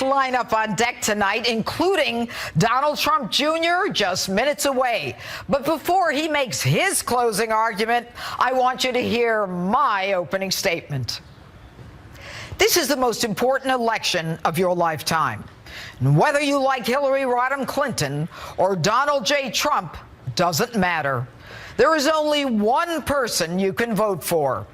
lineup on deck tonight, including Donald Trump Jr. just minutes away. But before he makes his closing argument, I want you to hear my opening statement. This is the most important election of your lifetime. And whether you like Hillary Rodham Clinton or Donald J. Trump doesn't matter. There is only one person you can vote for.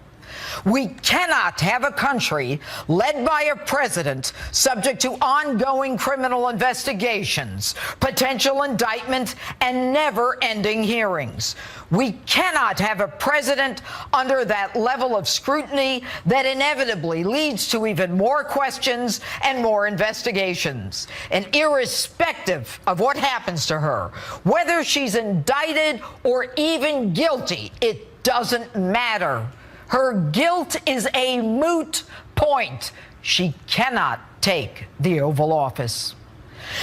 We cannot have a country led by a president subject to ongoing criminal investigations, potential indictment, and never-ending hearings. We cannot have a president under that level of scrutiny that inevitably leads to even more questions and more investigations. And irrespective of what happens to her, whether she's indicted or even guilty, it doesn't matter. Her guilt is a moot point. She cannot take the Oval Office.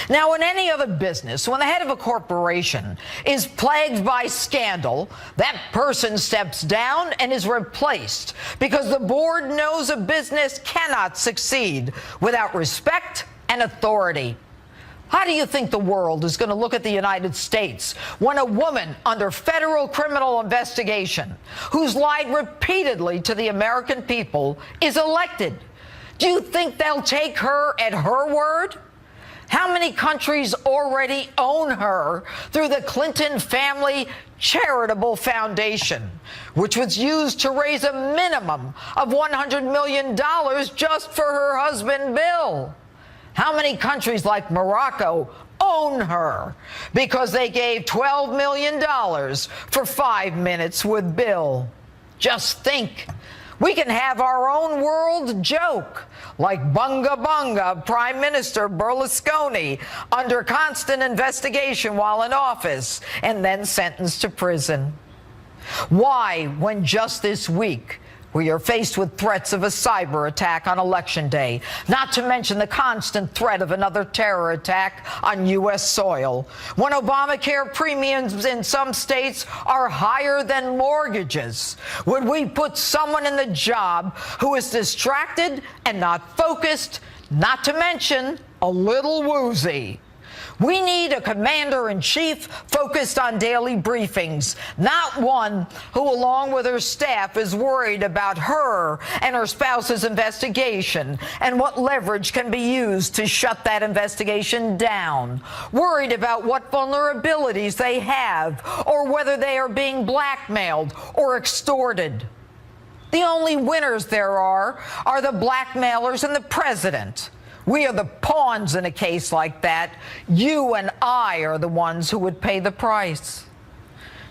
Now, in any other business, when the head of a corporation is plagued by scandal, that person steps down and is replaced because the board knows a business cannot succeed without respect and authority. How do you think the world is going to look at the United States when a woman under federal criminal investigation, who's lied repeatedly to the American people, is elected? Do you think they'll take her at her word? How many countries already own her through the Clinton Family Charitable Foundation, which was used to raise a minimum of $100 million just for her husband, Bill? How many countries like Morocco own her because they gave $12 million for 5 minutes with Bill? Just think. We can have our own world joke, like Bunga Bunga Prime Minister Berlusconi under constant investigation while in office and then sentenced to prison. Why, when just this week we are faced with threats of a cyber attack on Election Day, not to mention the constant threat of another terror attack on U.S. soil, when Obamacare premiums in some states are higher than mortgages? Would we put someone in the job who is distracted and not focused, not to mention a little woozy? We need a commander-in-chief focused on daily briefings, not one who, along with her staff, is worried about her and her spouse's investigation and what leverage can be used to shut that investigation down, worried about what vulnerabilities they have or whether they are being blackmailed or extorted. The only winners there are the blackmailers and the president. We are the pawns in a case like that. You and I are the ones who would pay the price.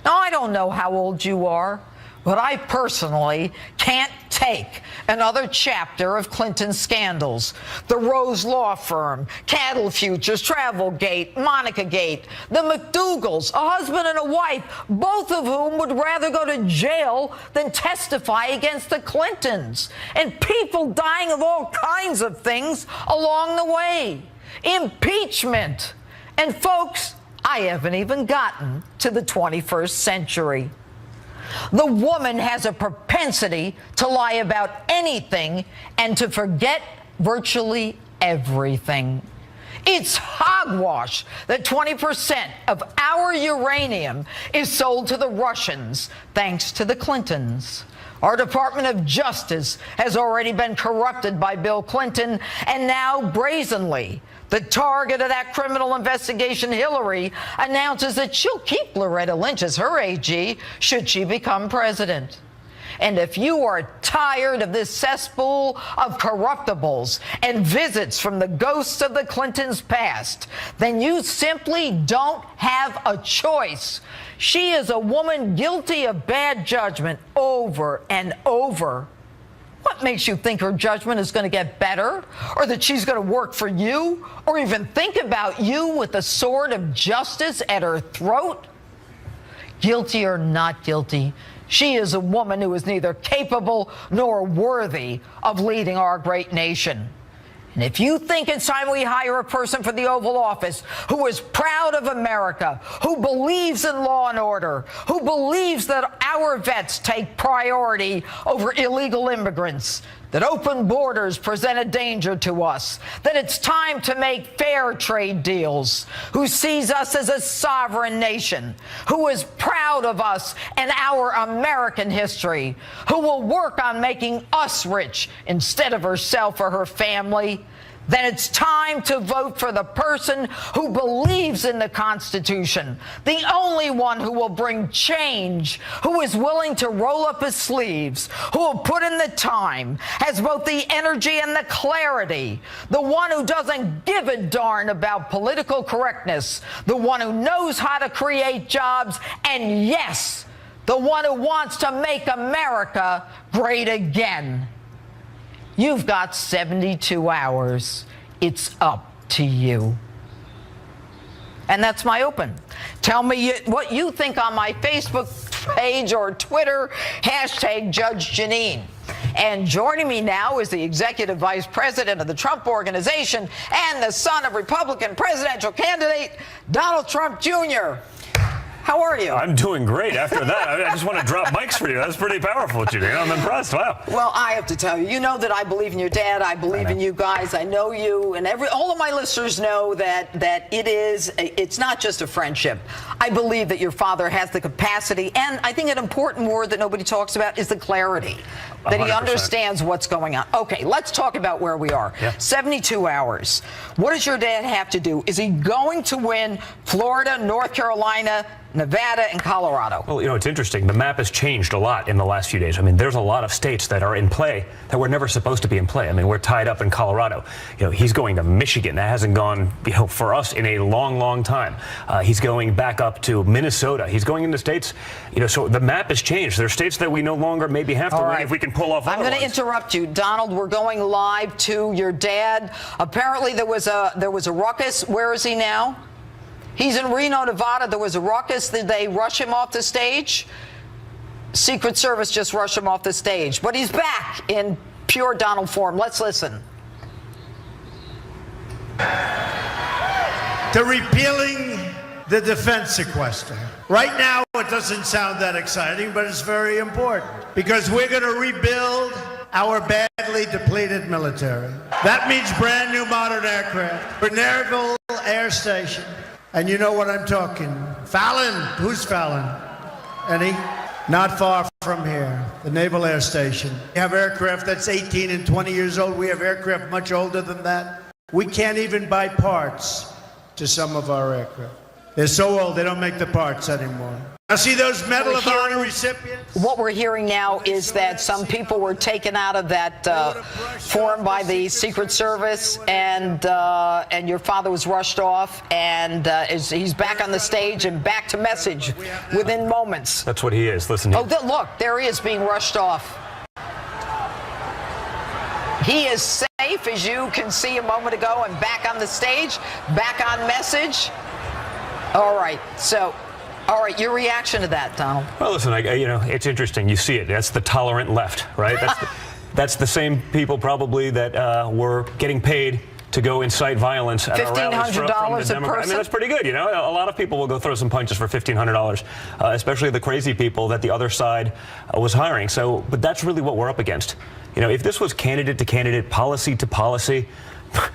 Now, I don't know how old you are, but I personally can't take another chapter of Clinton scandals. The Rose Law Firm, Cattle Futures, Travelgate, Monica Gate, the McDougalls, a husband and a wife, both of whom would rather go to jail than testify against the Clintons, and people dying of all kinds of things along the way. Impeachment. And folks, I haven't even gotten to the 21st century. The woman has a propensity to lie about anything and to forget virtually everything. It's hogwash that 20% of our uranium is sold to the Russians, thanks to the Clintons. Our Department of Justice has already been corrupted by Bill Clinton, and now brazenly, the target of that criminal investigation, Hillary, announces that she'll keep Loretta Lynch as her AG should she become president. And if you are tired of this cesspool of corruptibles and visits from the ghosts of the Clintons' past, then you simply don't have a choice. She is a woman guilty of bad judgment over and over. What makes you think her judgment is going to get better, or that she's going to work for you, or even think about you with the sword of justice at her throat? Guilty or not guilty, she is a woman who is neither capable nor worthy of leading our great nation. And if you think it's time we hire a person for the Oval Office who is proud of America, who believes in law and order, who believes that our vets take priority over illegal immigrants, that open borders present a danger to us, that it's time to make fair trade deals, who sees us as a sovereign nation, who is proud of us and our American history, who will work on making us rich instead of herself or her family, then it's time to vote for the person who believes in the Constitution, the only one who will bring change, who is willing to roll up his sleeves, who will put in the time, has both the energy and the clarity, the one who doesn't give a darn about political correctness, the one who knows how to create jobs, and yes, the one who wants to make America great again. You've got 72 hours. It's up to you. And that's my open. Tell me what you think on my Facebook page or Twitter, hashtag Judge Jeanine. And joining me now is the Executive Vice President of the Trump Organization and the son of Republican presidential candidate, Donald Trump Jr. How are you? I'm doing great after that. I just want to drop mics for you. That's pretty powerful, Jeanine. I'm impressed. Wow. Well, I have to tell you, you know that I believe in your dad. I believe in you guys. I know you, and all of my listeners know that it's not just a friendship. I believe that your father has the capacity, and I think an important word that nobody talks about is the clarity, that 100%. He understands what's going on. Okay, let's talk about where we are. Yeah. 72 hours. What does your dad have to do? Is he going to win Florida, North Carolina, Nevada, and Colorado? Well, you know, it's interesting. The map has changed a lot in the last few days. I mean, there's a lot of states that are in play that were never supposed to be in play. I mean, we're tied up in Colorado. You know, he's going to Michigan. That hasn't gone, you know, for us in a long, long time. He's going back up to Minnesota. He's going into states, you know, so the map has changed. There are states that we no longer maybe have to win if we can pull off. I'm going to interrupt you, Donald. We're going live to your dad. Apparently, there was a ruckus. Where is he now? He's in Reno, Nevada. There was a ruckus. Did they rush him off the stage? Secret Service just rushed him off the stage. But he's back in pure Donald form. Let's listen. To repealing the defense sequester. Right now, it doesn't sound that exciting, but it's very important because we're going to rebuild our badly depleted military. That means brand new modern aircraft. Nerville Air Station. And you know what I'm talking. Fallon. Who's Fallon? Any? Not far from here. The Naval Air Station. We have aircraft that's 18 and 20 years old. We have aircraft much older than that. We can't even buy parts to some of our aircraft. They're so old, they don't make the parts anymore. Now see those Medal of Honor recipients? What we're hearing now is that some people were taken out of that forum by the Secret Service, and your father was rushed off, and he's back on the stage and back to message within moments. That's what he is. Listen. Oh, look, there he is being rushed off. He is safe, as you can see a moment ago, and back on the stage, back on message. All right, so. All right, your reaction to that, Donald? Well, listen, you know, it's interesting. You see it. That's the tolerant left, right? That's the same people probably that were getting paid to go incite violence at our rallies from the Democrats. I mean, that's pretty good, you know. A lot of people will go throw some punches for $1,500, especially the crazy people that the other side was hiring. So, but that's really what we're up against. You know, if this was candidate to candidate, policy to policy,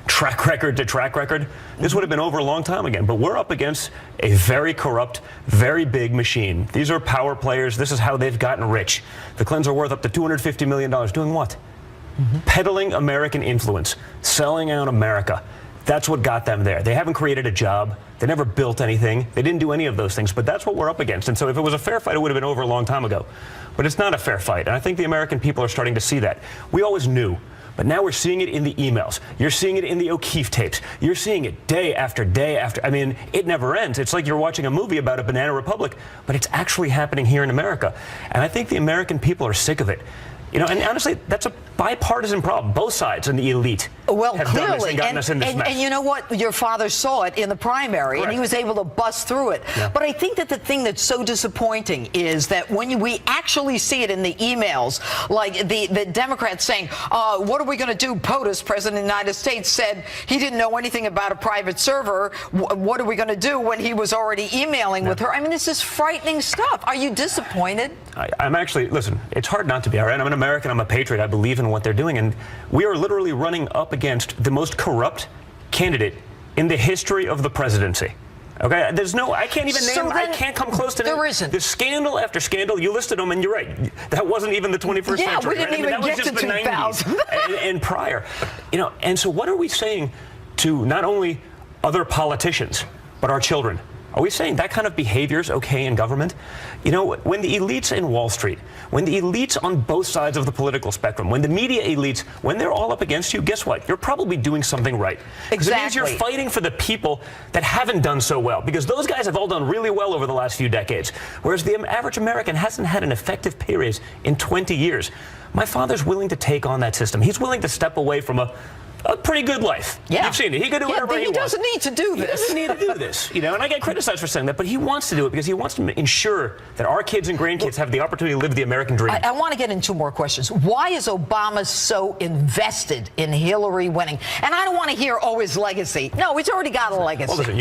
track record to track record, this would have been over a long time again. But we're up against a very corrupt, very big machine. These are power players. This is how they've gotten rich. The Clintons are worth up to $250 million. Doing what? Peddling American influence, selling out America. That's what got them there. They haven't created a job. They never built anything. They didn't do any of those things. But that's what we're up against. And so if it was a fair fight, it would have been over a long time ago. But it's not a fair fight. And I think the American people are starting to see that. We always knew. But now we're seeing it in the emails. You're seeing it in the O'Keefe tapes. You're seeing it day after day after. I mean, it never ends. It's like you're watching a movie about a banana republic, but it's actually happening here in America. And I think the American people are sick of it. You know, and honestly, that's a bipartisan problem. Both sides and the elite have done this and gotten us in this mess. And you know what? Your father saw it in the primary, and he was able to bust through it. Yeah. But I think that the thing that's so disappointing is that when we actually see it in the emails, like the Democrats saying, what are we going to do? POTUS, President of the United States, said he didn't know anything about a private server. What are we going to do when he was already emailing with her? I mean, this is frightening stuff. Are you disappointed? I'm actually, listen, it's hard not to be, all right? I'm an American. I'm a patriot. I believe in what they're doing. And we are literally running up against the most corrupt candidate in the history of the presidency. Okay, there's no, I can't even name, I can't come close to that. There isn't. There's scandal after scandal. You listed them, and you're right. That wasn't even the 21st century. Yeah, we didn't even get to 2000. and prior. You know, and so what are we saying to not only other politicians, but our children? Are we saying that kind of behavior is okay in government? You know, when the elites in Wall Street, when the elites on both sides of the political spectrum, when the media elites, when they're all up against you, guess what? You're probably doing something right. Because it means you're fighting for the people that haven't done so well. Because those guys have all done really well over the last few decades. Whereas the average American hasn't had an effective pay raise in 20 years. My father's willing to take on that system. He's willing to step away from a pretty good life. Yeah. You've seen it. He could do whatever he wants. He doesn't need to do this. He doesn't need to do this, you know, and I get criticized for saying that, but he wants to do it because he wants to ensure that our kids and grandkids have the opportunity to live the American dream. I want to get into more questions. Why is Obama so invested in Hillary winning? And I don't want to hear, oh, his legacy. No, he's already got a legacy. Well, listen,